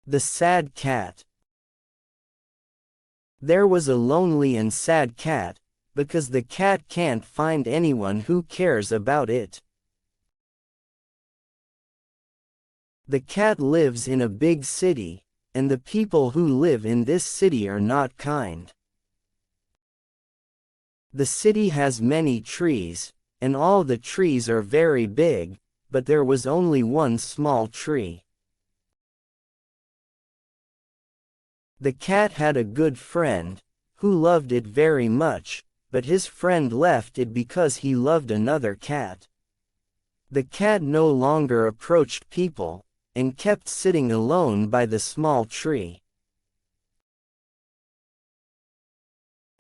The sad cat. There was a lonely and sad cat, because the cat can't find anyone who cares about it. The cat lives in a big city, and the people who live in this city are not kind. The city has many trees, and all the trees are very big, but there was only one small tree. The cat had a good friend, who loved it very much, but his friend left it because he loved another cat. The cat no longer approached people, and kept sitting alone by the small tree.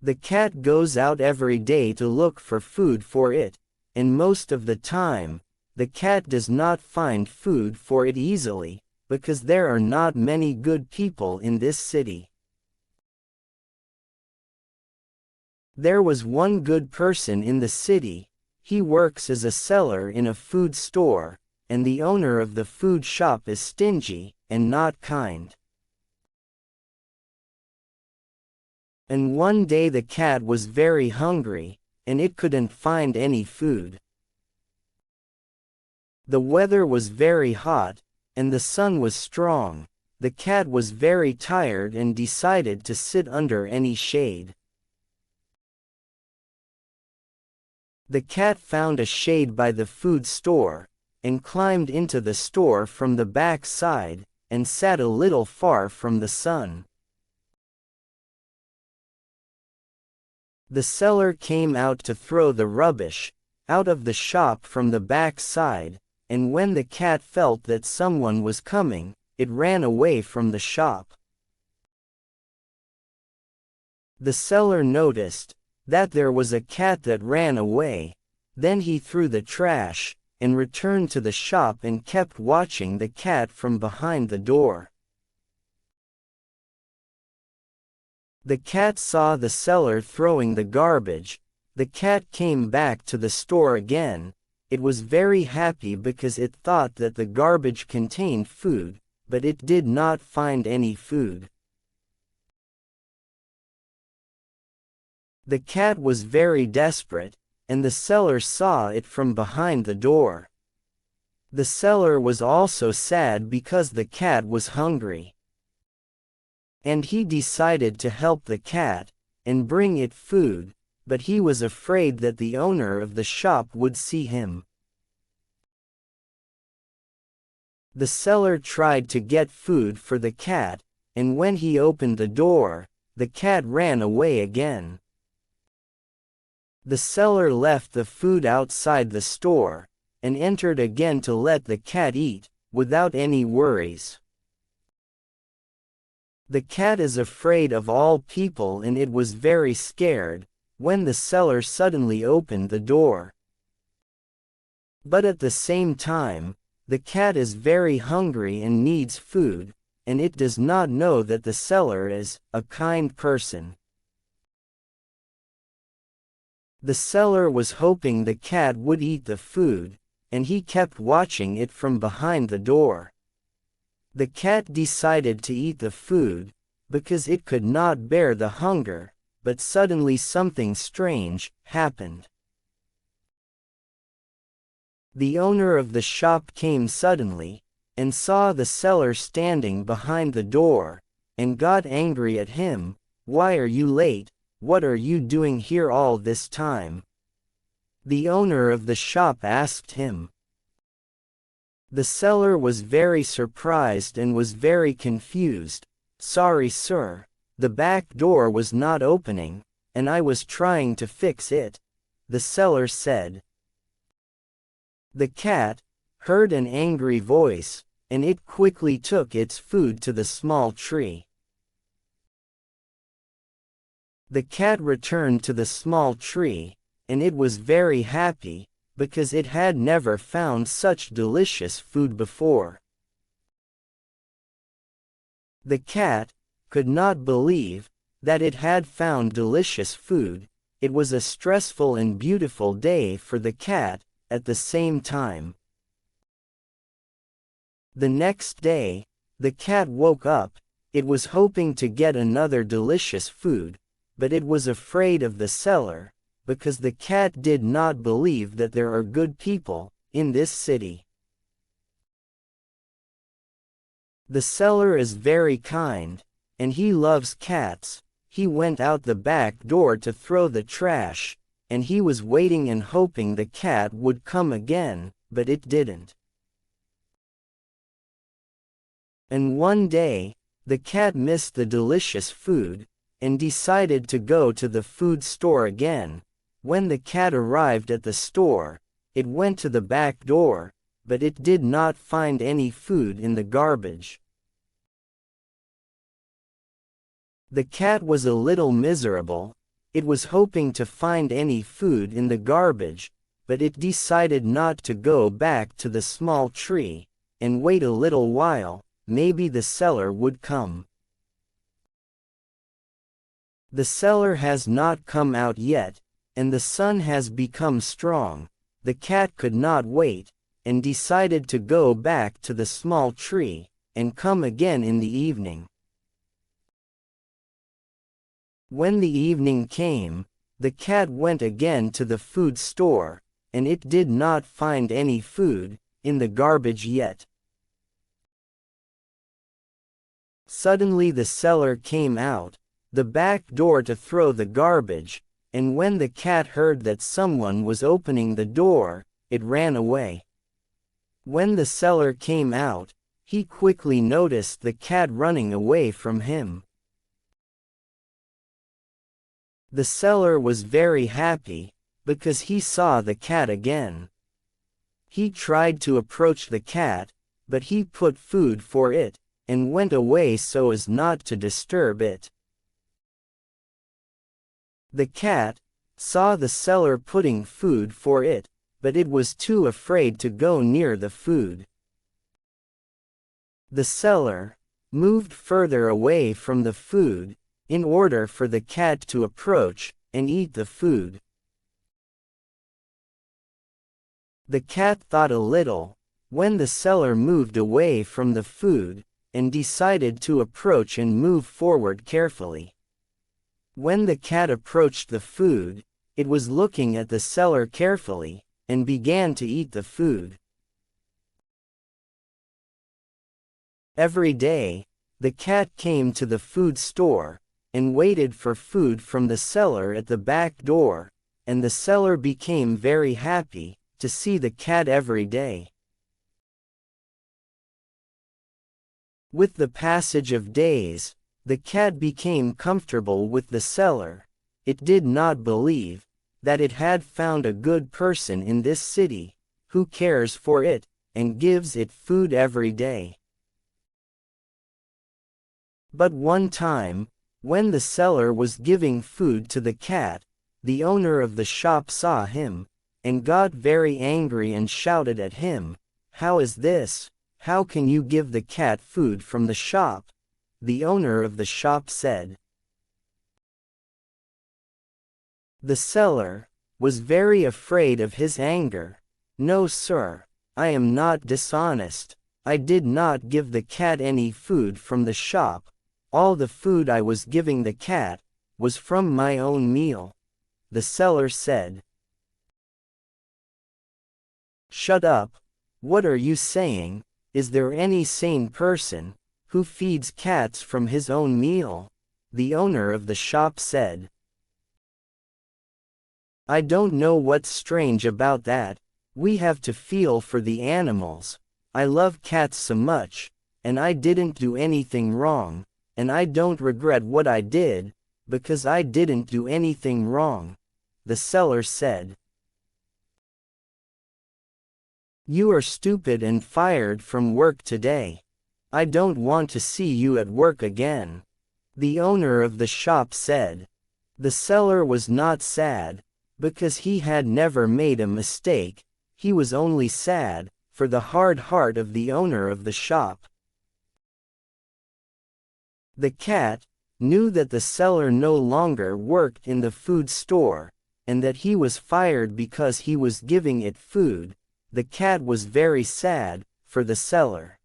The cat goes out every day to look for food for it, and most of the time, the cat does not find food for it easily, because there are not many good people in this city. There was one good person in the city. He works as a seller in a food store, and the owner of the food shop is stingy and not kind. And one day the cat was very hungry, and it couldn't find any food. The weather was very hot, and the sun was strong. The cat was very tired and decided to sit under any shade. The cat found a shade by the food store, and climbed into the store from the back side, and sat a little far from the sun. The seller came out to throw the rubbish out of the shop from the back side, and when the cat felt that someone was coming, it ran away from the shop. The seller noticed that there was a cat that ran away. Then he threw the trash, and returned to the shop and kept watching the cat from behind the door. The cat saw the seller throwing the garbage. The cat came back to the store again. It was very happy because it thought that the garbage contained food, but it did not find any food. The cat was very desperate, and the seller saw it from behind the door. The seller was also sad because the cat was hungry. And he decided to help the cat, and bring it food, but he was afraid that the owner of the shop would see him. The seller tried to get food for the cat, and when he opened the door, the cat ran away again. The seller left the food outside the store, and entered again to let the cat eat, without any worries. The cat is afraid of all people, and it was very scared when the seller suddenly opened the door. But at the same time, the cat is very hungry and needs food, and it does not know that the seller is a kind person. The seller was hoping the cat would eat the food, and he kept watching it from behind the door. The cat decided to eat the food, because it could not bear the hunger, but suddenly something strange happened. The owner of the shop came suddenly, and saw the seller standing behind the door, and got angry at him. "Why are you late? What are you doing here all this time?" The owner of the shop asked him. The seller was very surprised and was very confused. "Sorry, sir, the back door was not opening, and I was trying to fix it," the seller said. The cat heard an angry voice, and it quickly took its food to the small tree. The cat returned to the small tree, and it was very happy, because it had never found such delicious food before. The cat could not believe that it had found delicious food. It was a stressful and beautiful day for the cat at the same time. The next day, The cat woke up. It was hoping to get another delicious food, but it was afraid of the seller, because the cat did not believe that there are good people in this city. The seller is very kind, and he loves cats. He went out the back door to throw the trash, and he was waiting and hoping the cat would come again, but it didn't. And one day, the cat missed the delicious food, and decided to go to the food store again. When the cat arrived at the store, it went to the back door, but it did not find any food in the garbage. The cat was a little miserable. It was hoping to find any food in the garbage, but it decided not to go back to the small tree, and wait a little while. Maybe the seller would come. The seller has not come out yet, and the sun has become strong. The cat could not wait, and decided to go back to the small tree, and come again in the evening. When the evening came, the cat went again to the food store, and it did not find any food in the garbage yet. Suddenly the seller came out the back door to throw the garbage, and when the cat heard that someone was opening the door, it ran away. When the seller came out, he quickly noticed the cat running away from him. The seller was very happy, because he saw the cat again. He tried to approach the cat, but he put food for it, and went away so as not to disturb it. The cat saw the seller putting food for it, but it was too afraid to go near the food. The seller moved further away from the food, in order for the cat to approach and eat the food. The cat thought a little, when the seller moved away from the food, and decided to approach and move forward carefully. When the cat approached the food, it was looking at the seller carefully, and began to eat the food. Every day, the cat came to the food store, and waited for food from the seller at the back door, and the seller became very happy to see the cat every day. With the passage of days, the cat became comfortable with the seller. It did not believe that it had found a good person in this city, who cares for it, and gives it food every day. But one time, when the seller was giving food to the cat, the owner of the shop saw him, and got very angry and shouted at him, "How is this? How can you give the cat food from the shop?" The owner of the shop said. The seller was very afraid of his anger. "No, sir, I am not dishonest. I did not give the cat any food from the shop. All the food I was giving the cat was from my own meal," the seller said. "Shut up. What are you saying? Is there any sane person who feeds cats from his own meal?" the owner of the shop said. "I don't know what's strange about that. We have to feel for the animals. I love cats so much, and I didn't do anything wrong, and I don't regret what I did, because I didn't do anything wrong," the seller said. "You are stupid and fired from work today. I don't want to see you at work again," the owner of the shop said. The seller was not sad, because he had never made a mistake. He was only sad for the hard heart of the owner of the shop. The cat knew that the seller no longer worked in the food store, and that he was fired because he was giving it food. The cat was very sad for the seller.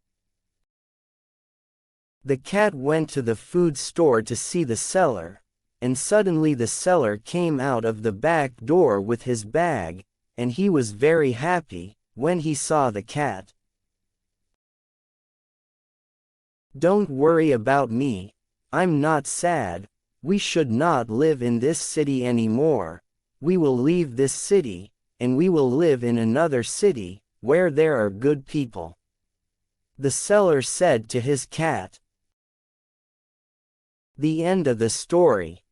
The cat went to the food store to see the seller, and suddenly the seller came out of the back door with his bag, and he was very happy when he saw the cat. Don't worry about me, I'm not sad. We should not live in this city anymore. We will leave this city, and we will live in another city, where there are good people. The seller said to his cat. The end of the story.